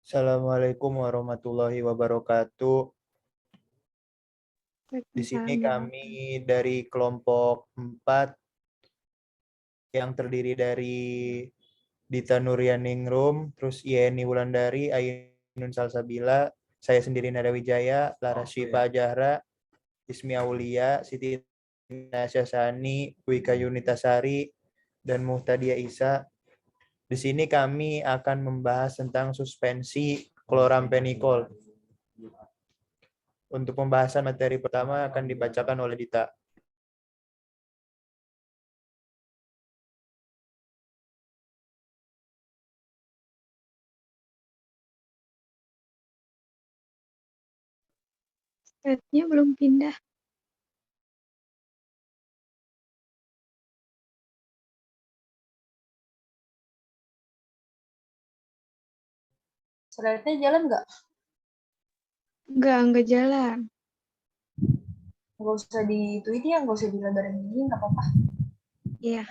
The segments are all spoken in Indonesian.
Assalamualaikum warahmatullahi wabarakatuh. Di sini kami dari kelompok 4 yang terdiri dari Dita Nuryaningrum, terus Yeni Wulandari, Ainun Salsabila, saya sendiri Nada Wijaya, Lara Syifa Jahra, Ismi Aulia, Siti Nasyasani, Wika Yunitasari, dan Muhtadia Isa. Di sini kami akan membahas tentang suspensi klorampenikol. Untuk pembahasan materi pertama akan dibacakan oleh Dita. Slide-nya belum pindah. Slide-nya jalan nggak? Enggak jalan. Nggak usah di tweet ya, nggak usah dilebarin ini, nggak apa-apa. Iya.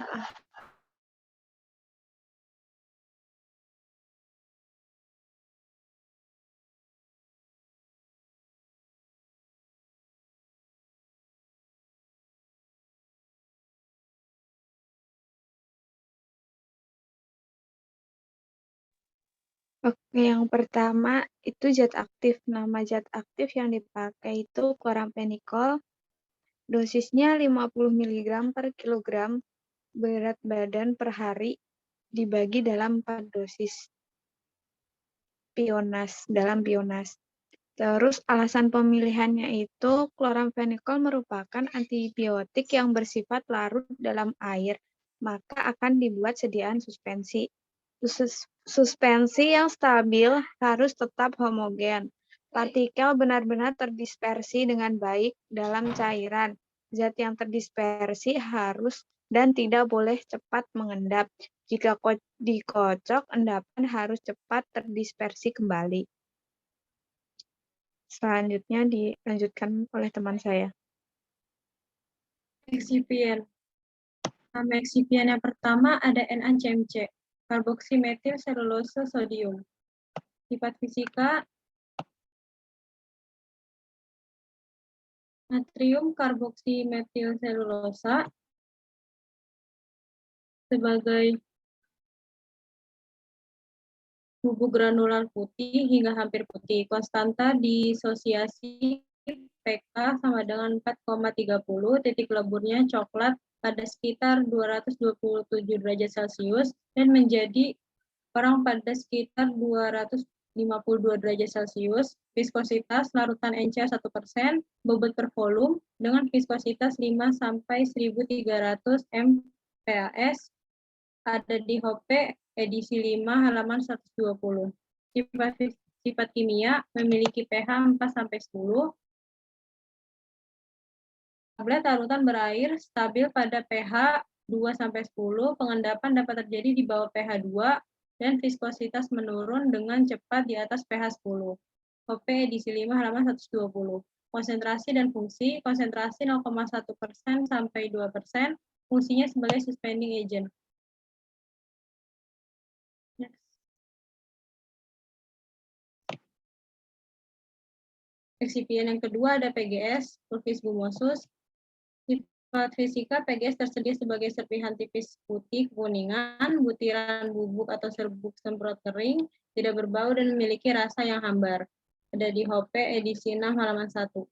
Oke, yang pertama itu zat aktif. Nama zat aktif yang dipakai itu klorampenikol. Dosisnya 50 mg per kilogram berat badan per hari dibagi dalam 4 dosis dalam Pionas. Terus alasan pemilihannya itu kloramfenikol merupakan antibiotik yang bersifat larut dalam air, maka akan dibuat sediaan suspensi. Suspensi yang stabil harus tetap homogen. Partikel benar-benar terdispersi dengan baik dalam cairan. Zat yang terdispersi harus dan tidak boleh cepat mengendap. Jika dikocok, endapan harus cepat terdispersi kembali. Selanjutnya dilanjutkan oleh teman saya. Eksipien. Nama eksipien yang pertama ada NaCmC, karboksimetil selulose sodium. Sifat fisika, natrium karboksimetil selulosa sebagai bubuk granular putih hingga hampir putih. Konstanta disosiasi pK sama dengan 4,30, titik leburnya coklat pada sekitar 227 derajat Celcius dan menjadi orang pada sekitar 252 derajat Celcius. Viskositas larutan NC 1%, bobot per volume dengan viskositas 5 sampai 1300 mPas, ada di HOPE edisi 5 halaman 120. Sifat kimia memiliki pH 4 sampai 10. Tablet larutan berair stabil pada pH 2 sampai 10. Pengendapan dapat terjadi di bawah pH 2 dan viskositas menurun dengan cepat di atas pH 10. HOPE edisi 5 halaman 120. Konsentrasi dan fungsi, konsentrasi 0,1% sampai 2%, fungsinya sebagai suspending agent. Eksipien yang kedua ada PGS, Pulvis gumosus. Sifat fisika, PGS tersedia sebagai serpihan tipis putih kuningan, butiran bubuk atau serbuk semprot kering, tidak berbau dan memiliki rasa yang hambar. Ada di HOPE edisi 6 halaman 1.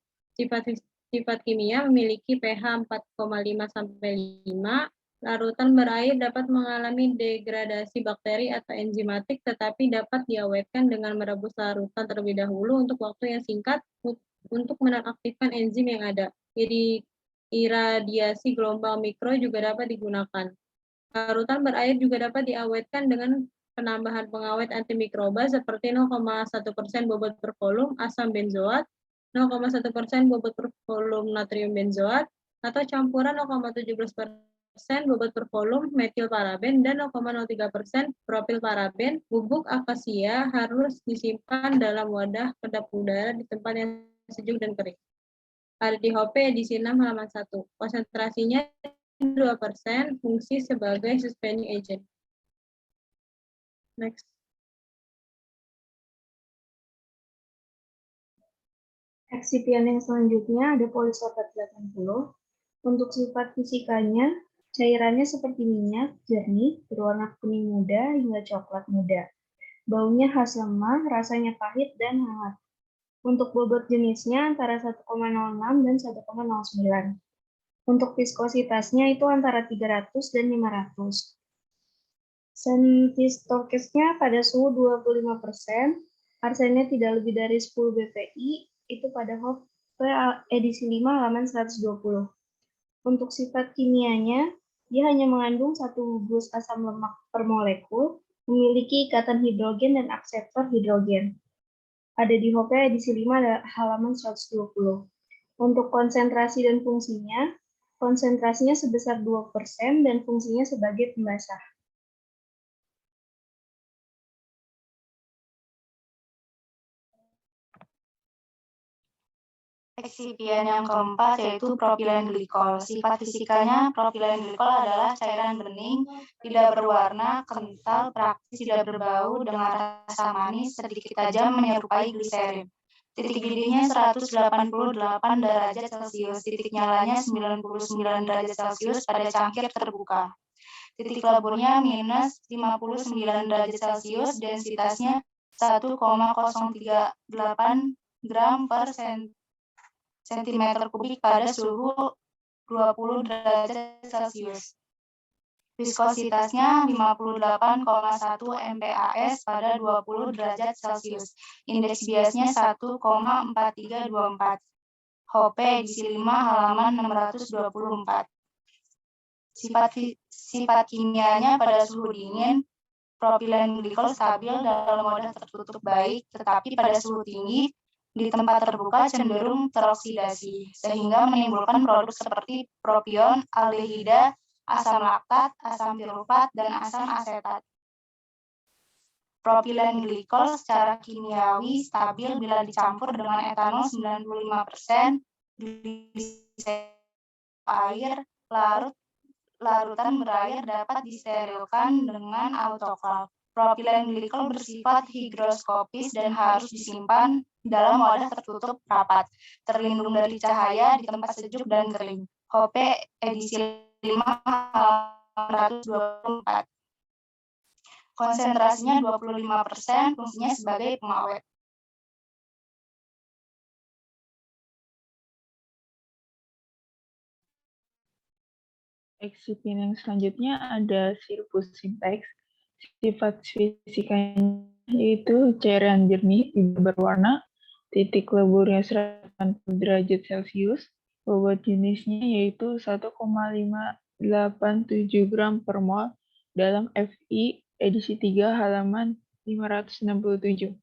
Sifat kimia memiliki pH 4,5 sampai 5. Larutan berair dapat mengalami degradasi bakteri atau enzimatik, tetapi dapat diawetkan dengan merebus larutan terlebih dahulu untuk waktu yang singkat untuk menonaktifkan enzim yang ada. Jadi iradiasi gelombang mikro juga dapat digunakan. Larutan berair juga dapat diawetkan dengan penambahan pengawet antimikroba seperti 0,1% bobot per volume asam benzoat, 0,1% bobot per volume natrium benzoat, atau campuran 0,17% bobot per volume metil paraben dan 0,03% propil paraben. Bubuk akasia harus disimpan dalam wadah kedap udara di tempat yang sejuk dan kering. Ada di HOPE edisi 6 halaman 1. Konsentrasinya 2%, fungsi sebagai suspending agent. Next. Eksipien yang selanjutnya ada polisorbat 80. Untuk sifat fisikanya, cairannya seperti minyak, jernih, berwarna kuning muda hingga coklat muda. Baunya khas lemah, rasanya pahit dan hangat. Untuk bobot jenisnya antara 1,06 dan 1,09. Untuk viskositasnya itu antara 300 dan 500. Sentistokesnya pada suhu 25%, arsennya tidak lebih dari 10 bpi, itu pada HOP edisi 5 halaman 120. Untuk sifat kimianya, dia hanya mengandung 1 gus asam lemak per molekul, memiliki ikatan hidrogen dan akseptor hidrogen. Ada di HOP edisi 5 halaman 120. Untuk konsentrasi dan fungsinya, konsentrasinya sebesar 2% dan fungsinya sebagai pembasah. Eksipien yang keempat yaitu propilen glikol. Sifat fisikanya, propilen glikol adalah cairan bening, tidak berwarna, kental, praktis, tidak berbau, dengan rasa manis, sedikit tajam, menyerupai gliserin. Titik didihnya 188 derajat Celcius, titik nyalanya 99 derajat Celcius pada cangkir terbuka. Titik leburnya minus 59 derajat Celcius, densitasnya 1,038 gram per sentimeter kubik pada suhu 20 derajat Celcius. Viskositasnya 58,1 MPAS pada 20 derajat Celcius. Indeks biasnya 1,4324. HOP edisi 5 halaman 624. Sifat kimianya pada suhu dingin, propilen glikol stabil dalam wadah tertutup baik, tetapi pada suhu tinggi di tempat terbuka cenderung teroksidasi, sehingga menimbulkan produk seperti propion, aldehida, asam laktat, asam pirufat, dan asam asetat. Propilen glikol secara kimiawi stabil bila dicampur dengan etanol 95%, air, larutan berair dapat disterilkan dengan autoklav. Propilen glikol bersifat higroskopis dan harus disimpan dalam wadah tertutup rapat, terlindung dari cahaya di tempat sejuk dan kering. HOP edisi 5 124. Konsentrasinya 25%, fungsinya sebagai pengawet. Eksipien yang selanjutnya ada sirupus simplex. Sifat fisikanya yaitu cairan jernih, tidak berwarna, titik leburnya 180 derajat Celcius, bobot jenisnya yaitu 1,587 gram per mol dalam FI edisi 3 halaman 567.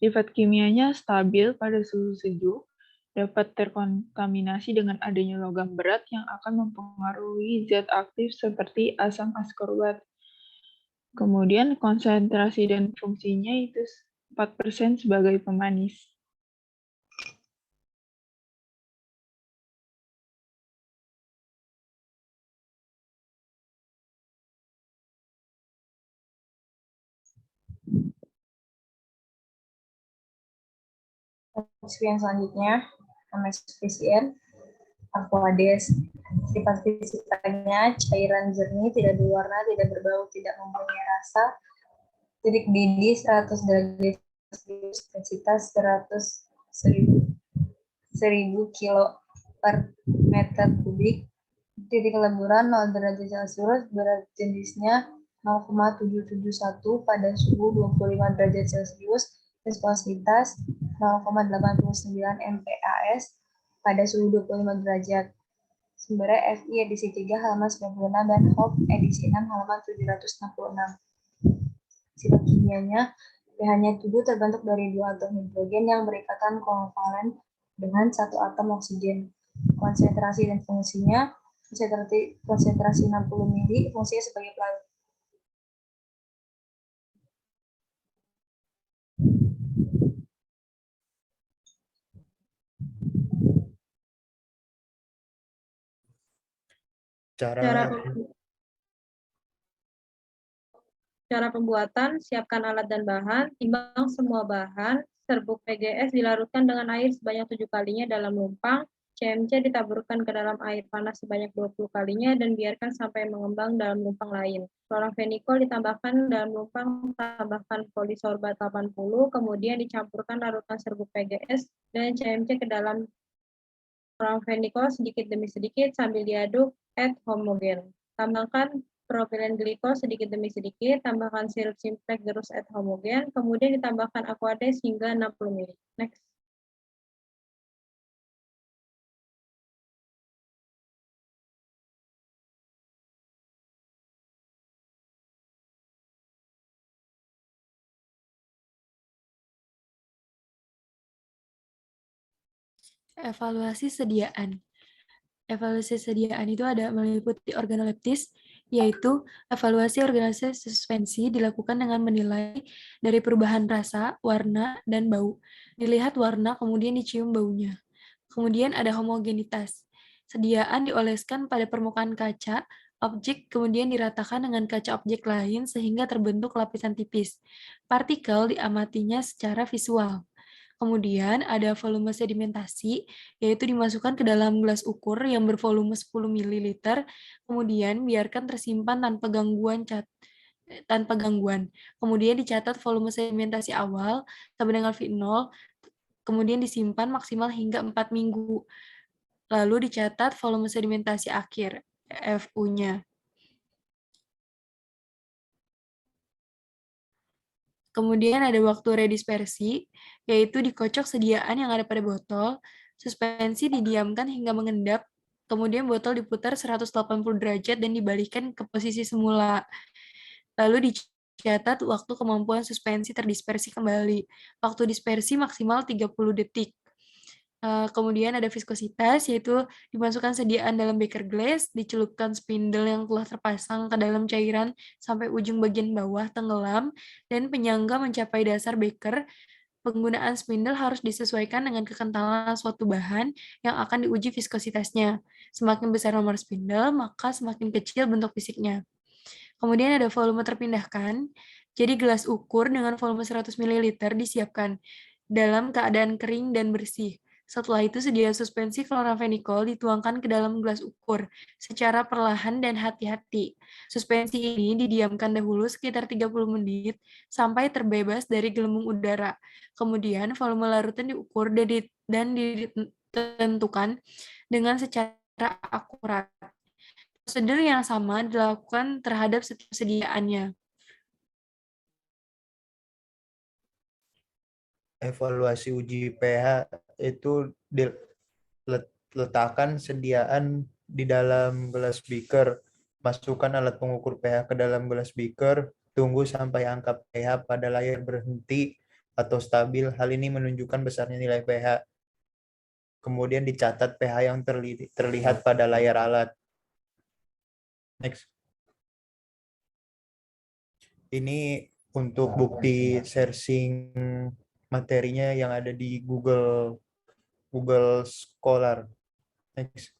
Sifat kimianya stabil pada suhu sejuk, dapat terkontaminasi dengan adanya logam berat yang akan mempengaruhi zat aktif seperti asam askorbat. Kemudian konsentrasi dan fungsinya itu 4% sebagai pemanis. Yang selanjutnya, MSPCN, Aquades. Sifat fisikanya cairan jernih, tidak berwarna, tidak berbau, tidak mempunyai rasa. Titik didih 100 derajat Celcius, densitas 1000 kilo per meter kubik. Titik leburan 0 derajat Celcius, berat jenisnya 0,771 pada suhu 25 derajat Celcius, viskositas 0,89 MPAS pada suhu 25 derajat. Sumbernya FI edisi 3 halaman 96 dan HOP edisi 6 halaman 766. Sifat kimianya, pH-nya tubuh terbentuk dari 2 atom hidrogen yang berikatan kovalen dengan 1 atom oksigen. Konsentrasi dan fungsinya, konsentrasi 60 mili, fungsinya sebagai pelarut. Cara pembuatan, siapkan alat dan bahan, timbang semua bahan, serbuk PGS dilarutkan dengan air sebanyak 7 kalinya dalam lumpang, CMC ditaburkan ke dalam air panas sebanyak 20 kalinya dan biarkan sampai mengembang dalam lumpang lain. Kloramfenikol ditambahkan dalam lumpang, tambahkan polisorbat 80, kemudian dicampurkan larutan serbuk PGS dan CMC ke dalam kloramfenikol sedikit demi sedikit sambil diaduk ad homogen. Tambahkan propilen glikol sedikit demi sedikit, tambahkan sirup simplex gerus ad homogen, kemudian ditambahkan aquades hingga 60 ml. Next. Evaluasi sediaan. Evaluasi sediaan itu ada meliputi organoleptis, yaitu evaluasi organisasi suspensi dilakukan dengan menilai dari perubahan rasa, warna, dan bau. Dilihat warna, kemudian dicium baunya. Kemudian ada homogenitas. Sediaan dioleskan pada permukaan kaca, objek kemudian diratakan dengan kaca objek lain sehingga terbentuk lapisan tipis. Partikel diamatinya secara visual. Kemudian ada volume sedimentasi, yaitu dimasukkan ke dalam gelas ukur yang bervolume 10 ml, kemudian biarkan tersimpan tanpa gangguan. Kemudian dicatat volume sedimentasi awal sampai dengan V0, kemudian disimpan maksimal hingga 4 minggu. Lalu dicatat volume sedimentasi akhir, FU-nya. Kemudian ada waktu redispersi, yaitu dikocok sediaan yang ada pada botol, suspensi didiamkan hingga mengendap, kemudian botol diputar 180 derajat dan dibalikkan ke posisi semula. Lalu dicatat waktu kemampuan suspensi terdispersi kembali. Waktu dispersi maksimal 30 detik. Kemudian ada viskositas, yaitu dimasukkan sediaan dalam beker glass, dicelupkan spindle yang telah terpasang ke dalam cairan sampai ujung bagian bawah tenggelam, dan penyangga mencapai dasar beker. Penggunaan spindle harus disesuaikan dengan kekentalan suatu bahan yang akan diuji viskositasnya. Semakin besar nomor spindle, maka semakin kecil bentuk fisiknya. Kemudian ada volume terpindahkan, jadi gelas ukur dengan volume 100 ml disiapkan dalam keadaan kering dan bersih. Setelah itu sediaan suspensi kloramfenikol dituangkan ke dalam gelas ukur secara perlahan dan hati-hati. Suspensi ini didiamkan dahulu sekitar 30 menit sampai terbebas dari gelembung udara. Kemudian volume larutan diukur dan ditentukan dengan secara akurat. Prosedur yang sama dilakukan terhadap setiap sediaannya. Evaluasi uji pH itu letakkan sediaan di dalam gelas beaker, masukkan alat pengukur pH ke dalam gelas beaker, tunggu sampai angka pH pada layar berhenti atau stabil. Hal ini menunjukkan besarnya nilai pH. Kemudian dicatat pH yang terlihat pada layar alat. Next. Ini untuk bukti searching materinya yang ada di Google Scholar. Next.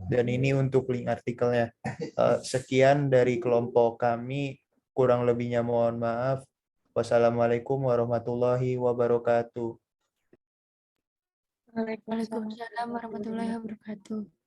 Dan ini untuk link artikelnya. Sekian dari kelompok kami. Kurang lebihnya mohon maaf. Wassalamualaikum warahmatullahi wabarakatuh. Waalaikumsalam warahmatullahi wabarakatuh.